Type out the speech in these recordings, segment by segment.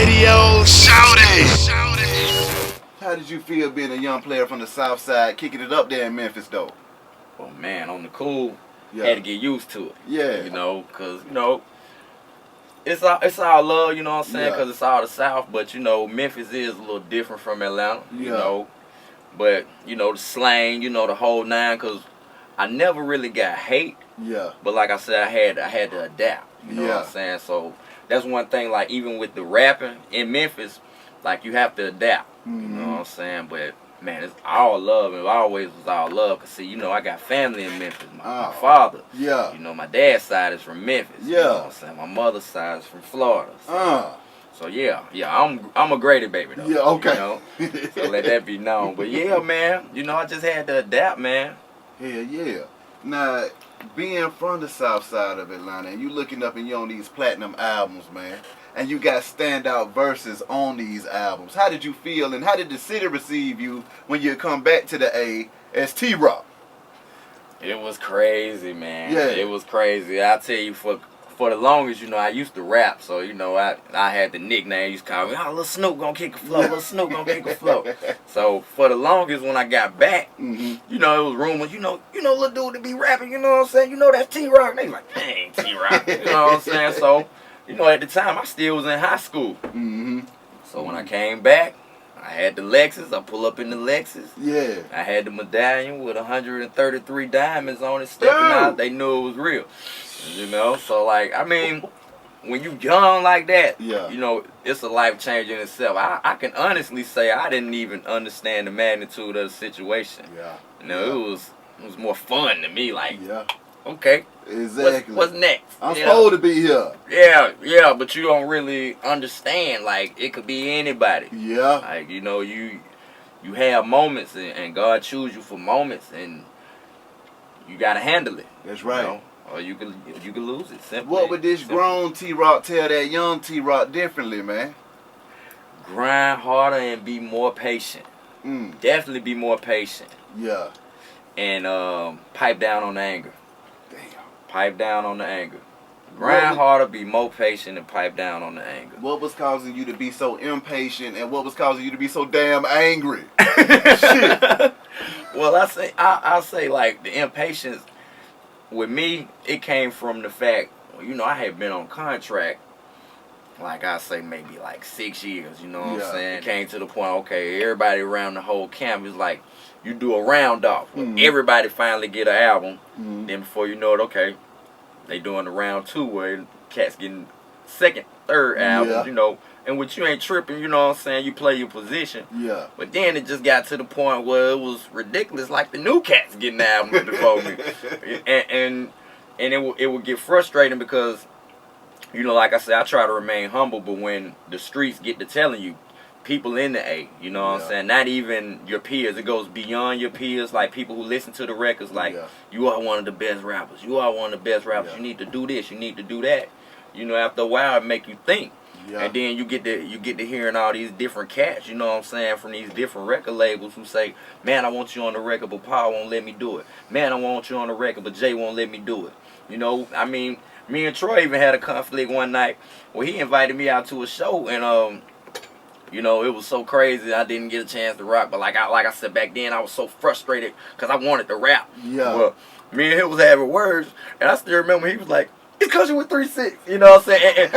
radio, shout it. How did you feel being a young player from the South Side, kicking it up there in Memphis, though? Well, man, on the cool, Yeah. had to get used to it. Yeah. You know, because, you know, it's all love, you know what I'm saying, Yeah. because it's all the South, but, you know, Memphis is a little different from Atlanta, you Yeah. know. But, you know, the slang, you know, the whole nine, because I never really got hate, Yeah. but like I said, I had to adapt, you know what I'm saying? So that's one thing, like, even with the rapping in Memphis, like, you have to adapt, you know what I'm saying? But, man, it's all love, and it always was all love, because, see, you know, I got family in Memphis. My father, Yeah. you know, my dad's side is from Memphis, you know what I'm saying? My mother's side is from Florida. So yeah, I'm a Grady baby, though. Yeah, okay. You know? So let that be known. But, yeah, man, you know, I just had to adapt, man. Hell yeah. Now, being from the South Side of Atlanta, and you looking up and you on these platinum albums, man, and you got standout verses on these albums, how did you feel, and how did the city receive you when you come back to the A as T-Rock? It was crazy, man. Yeah. It was crazy. I tell you, for the longest, you know, I used to rap, so, you know, I had the nickname. Used to call me, oh, Lil Snoop gonna kick a flow, Lil Snoop gonna kick a flow. So for the longest, when I got back, you know, it was rumors, you know, little dude to be rapping, you know what I'm saying? You know, that's T-Rock. And they was like, dang, T-Rock. You know what I'm saying? So, you know, at the time, I still was in high school. So when I came back, I had the Lexus. I pull up in the Lexus. Yeah. I had the medallion with 133 diamonds on it stepping out. They knew it was real. You know, so like, I mean, when you young like that, you know, it's a life change in itself. I can honestly say I didn't even understand the magnitude of the situation. You know, it was more fun to me. Like, okay, exactly. What's next? I'm supposed to be here. Yeah, but you don't really understand. Like, it could be anybody. Like, you know, you have moments, and God choose you for moments, and you gotta handle it. That's right. You know? Or you can lose it. Simply. What would this grown T-Rock tell that young T-Rock differently, man? Grind harder and be more patient. Definitely be more patient. Yeah. And pipe down on the anger. Damn. Pipe down on the anger. Grind harder, be more patient, and pipe down on the anger. What was causing you to be so impatient, and what was causing you to be so damn angry? Shit. Well, I say like the impatience. With me, it came from the fact, you know, I had been on contract, like I say, maybe like 6 years, you know what I'm saying? It came to the point, okay, everybody around the whole camp is like, you do a round off. Everybody finally get an album. Then before you know it, okay, they doing the round two where cats getting second, third albums, you know. And with you ain't tripping, you know what I'm saying? You play your position. But then it just got to the point where it was ridiculous, like the new cats getting albums before me. And it would get frustrating because, you know, like I said, I try to remain humble, but when the streets get to telling you, people in the A, you know what I'm saying? Not even your peers. It goes beyond your peers, like people who listen to the records, like, you are one of the best rappers. You are one of the best rappers. You need to do this. You need to do that. You know, after a while, it make you think. And then you get to hearing all these different cats, you know what I'm saying, from these different record labels who say, man, I want you on the record, but Paul won't let me do it. Man, I want you on the record, but Jay won't let me do it. You know, I mean, me and Troy even had a conflict one night where he invited me out to a show, and you know, it was so crazy I didn't get a chance to rock. But like I said back then, I was so frustrated because I wanted to rap. Well, me and him was having words, and I still remember he was like, it's cause you with 3-6, you know what I'm saying?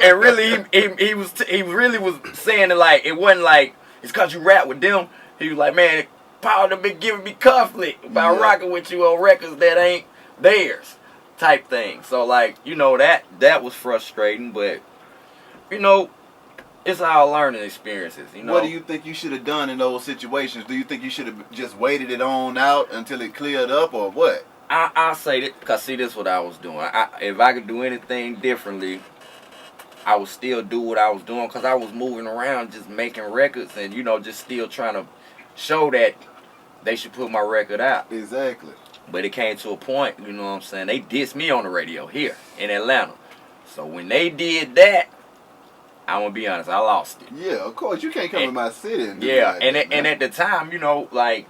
And really, he really was saying it like, it wasn't like, it's cause you rap with them. He was like, man, Paul done been giving me conflict about rocking with you on records that ain't theirs, type thing. So like, you know, that was frustrating, but, you know, it's all learning experiences, you know. What do you think you should have done in those situations? Do you think you should have just waited it on out until it cleared up, or what? I'll say that, because see, this is what I was doing. If I could do anything differently, I would still do what I was doing, because I was moving around just making records and, you know, just still trying to show that they should put my record out. Exactly. But it came to a point, you know what I'm saying, they dissed me on the radio here in Atlanta. So when they did that, I'm going to be honest, I lost it. Yeah, of course. You can't come in my city and do that. And at the time, you know, like,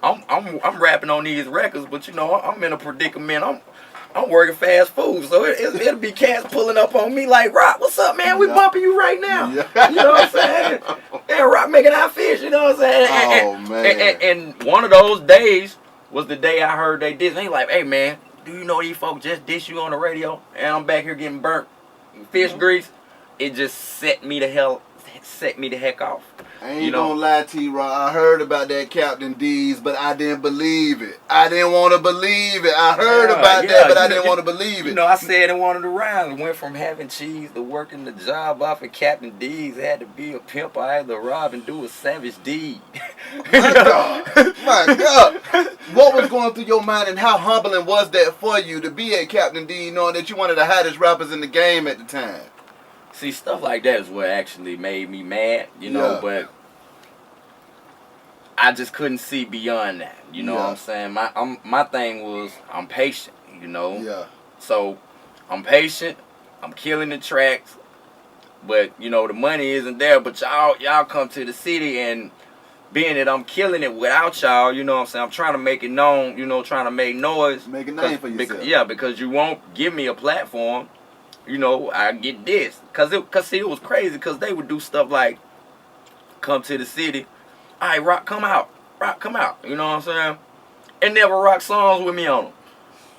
I'm rapping on these records, but you know, I'm in a predicament. I'm working fast food, so it'll be cats pulling up on me like, Rock, what's up, man? We bumping you right now. Yeah. You know what I'm saying? And Rock making our fish, you know what I'm saying? Oh, man. And one of those days was the day I heard they diss. They like, hey, man, do you know these folks just diss you on the radio? And I'm back here getting burnt fish grease. It just set me the heck off. I ain't gonna lie, T-Rod. I heard about that Captain D's, but I didn't believe it. I didn't want to believe it. I heard about that, but I didn't want to believe it. You know, I said in one of the rounds, went from having cheese to working the job off at Captain D's. Had to be a pimp or either rob and do a savage deed. My God. My God. What was going through your mind, and how humbling was that for you to be at Captain D, knowing that you one of the hottest rappers in the game at the time? See, stuff like that is what actually made me mad, you know, but I just couldn't see beyond that, you know what I'm saying? My thing was, I'm patient, you know? Yeah. So, I'm patient, I'm killing the tracks, but, you know, the money isn't there, but y'all come to the city, and being that I'm killing it without y'all, you know what I'm saying? I'm trying to make it known, you know, trying to make noise. Make a name for yourself. Because you won't give me a platform. You know, I get this. Cause it was crazy, because they would do stuff like, come to the city, all right, Rock, come out. Rock, come out. You know what I'm saying? And never rock songs with me on them.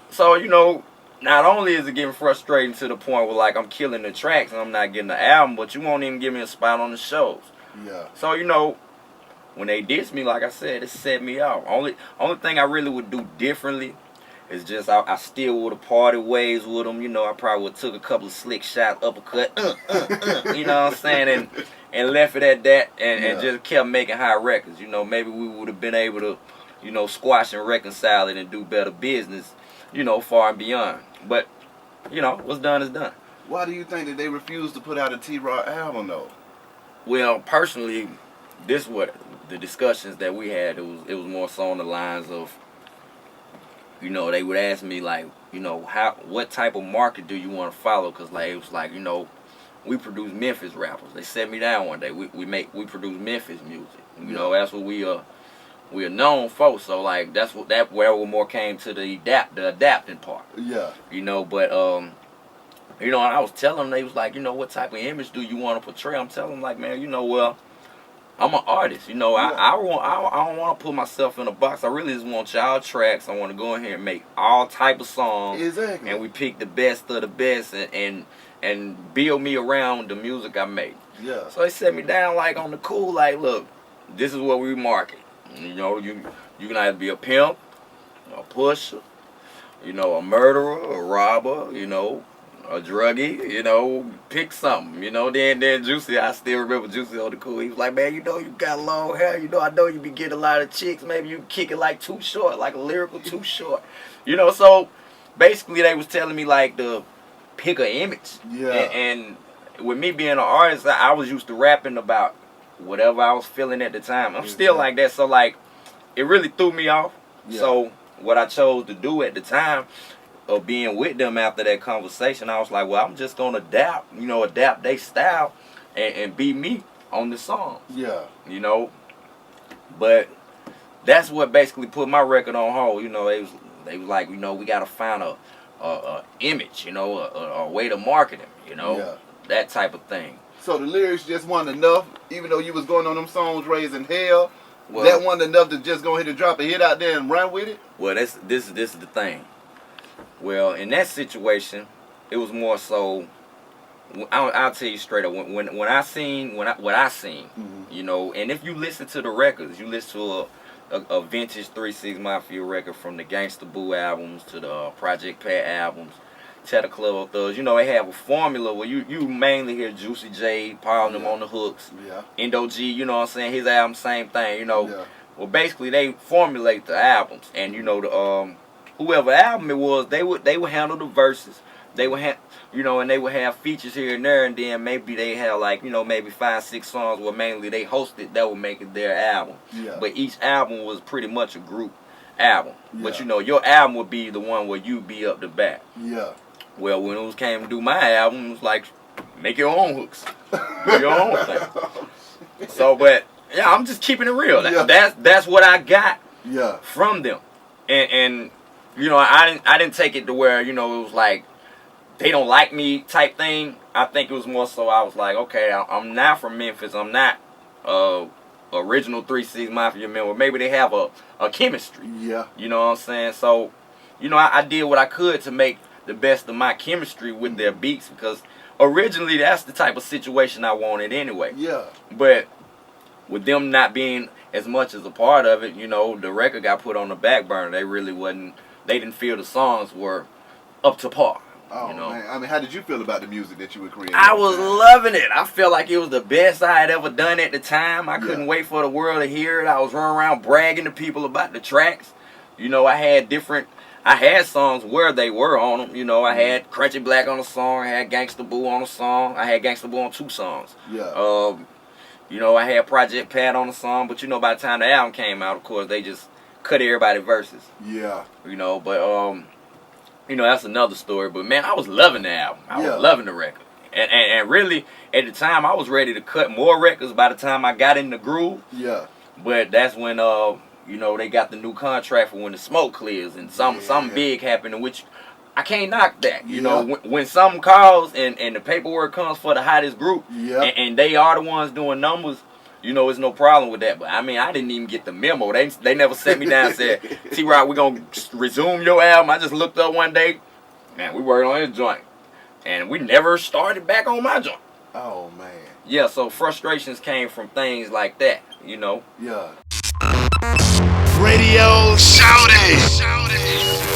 So, you know, not only is it getting frustrating to the point where, like, I'm killing the tracks and I'm not getting the album, but you won't even give me a spot on the shows. Yeah. So, you know, when they diss me, like I said, it set me off. Only thing I really would do differently is just I still would have parted ways with them. You know, I probably would have took a couple of slick shots, uppercut, you know what I'm saying, and left it at that, and just kept making high records. You know, maybe we would have been able to, you know, squash and reconcile it and do better business, you know, far and beyond. But, you know, what's done is done. Why do you think that they refused to put out a T-Rod album, though? Well, personally, this what the discussions that we had, it was more so on the lines of, you know, they would ask me, like, you know, what type of market do you want to follow? Because, like, it was like, you know, we produce Memphis rappers. They set me down one day. We produce Memphis music. You know, that's what we are known for. So, like, where we more came to the adapting part. Yeah. You know, but you know, and I was telling them, they was like, you know, what type of image do you want to portray? I'm telling them, like, man, you know, well, I'm an artist, you know. I don't want to put myself in a box. I really just want y'all tracks. I want to go in here and make all type of songs. Exactly. And we pick the best of the best and build me around the music I make. Yeah. So they set me down like on the cool, like, look, this is what we market. You know, you can either be a pimp, a pusher, you know, a murderer, a robber, you know, a druggie, you know, pick something, you know. Then Juicy, I still remember Juicy on the cool. He was like, man, you know, you got long hair, you know, I know you be getting a lot of chicks. Maybe you kick it like Too Short, like a lyrical Too Short, you know. So basically, they was telling me like to pick an image. Yeah. And with me being an artist, I was used to rapping about whatever I was feeling at the time. I'm still like that, so like it really threw me off. Yeah. So what I chose to do at the time of being with them after that conversation, I was like, well, I'm just gonna adapt their style and be me on the song. Yeah. You know, but that's what basically put my record on hold. You know, they was like, you know, we gotta find a image, you know, a way to market him, you know, that type of thing. So the lyrics just wasn't enough, even though you was going on them songs raising hell. Well, that wasn't enough to just go ahead and drop a hit out there and run with it. Well, this is the thing. Well, in that situation, it was more so. I'll tell you straight up. When I seen what I seen, you know, and if you listen to the records, you listen to a vintage 3-6 Mafia record from the Gangsta Boo albums to the Project Pat albums, to the Club Thugs. You know, they have a formula where you mainly hear Juicy J, Paul and them on the hooks. Yeah. Indo G, you know what I'm saying? His album, same thing. You know. Yeah. Well, basically they formulate the albums, and you know the whoever album it was, they would handle the verses. They would have, you know, and they would have features here and there, and then maybe they have like, you know, maybe 5-6 songs where mainly they hosted that would make it their album. Yeah. But each album was pretty much a group album. Yeah. But you know, your album would be the one where you be up the bat. Yeah. Well, when it came to do my album, it was like, make your own hooks, do your own thing. So, but yeah, I'm just keeping it real. Yeah. That's what I got. Yeah. From them. And you know, I didn't take it to where, you know, it was like they don't like me type thing. I think it was more so I was like, okay, I'm not from Memphis. I'm not original 3 6 Mafia member. Maybe they have a chemistry. Yeah. You know what I'm saying? So, you know, I did what I could to make the best of my chemistry with their beats, because originally that's the type of situation I wanted anyway. Yeah. But with them not being as much as a part of it, you know, the record got put on the back burner. They really wasn't, they didn't feel the songs were up to par. Oh, you know? man. I mean, how did you feel about the music that you were creating? I was loving it. I felt like it was the best I had ever done at the time. I couldn't wait for the world to hear it. I was running around bragging to people about the tracks. You know, I had songs where they were on them. You know, I had Crunchy Black on a song. I had Gangsta Boo on a song. I had Gangsta Boo on 2 songs. Yeah. You know, I had Project Pat on a song. But, you know, by the time the album came out, of course, they just cut everybody's verses. Yeah. You know, but, you know, that's another story. But, man, I was loving the album. I was loving the record. And really, at the time, I was ready to cut more records by the time I got in the groove. Yeah. But that's when, you know, they got the new contract for when the smoke clears and something big happened, which I can't knock that. You know, when something calls and the paperwork comes for the hottest group and they are the ones doing numbers, you know, it's no problem with that. But, I mean, I didn't even get the memo. They never sat me down and said, T-Rock, we're going to resume your album. I just looked up one day, man, we worked on his joint. And we never started back on my joint. Oh, man. Yeah, so frustrations came from things like that, you know. Yeah. Radio Shouty.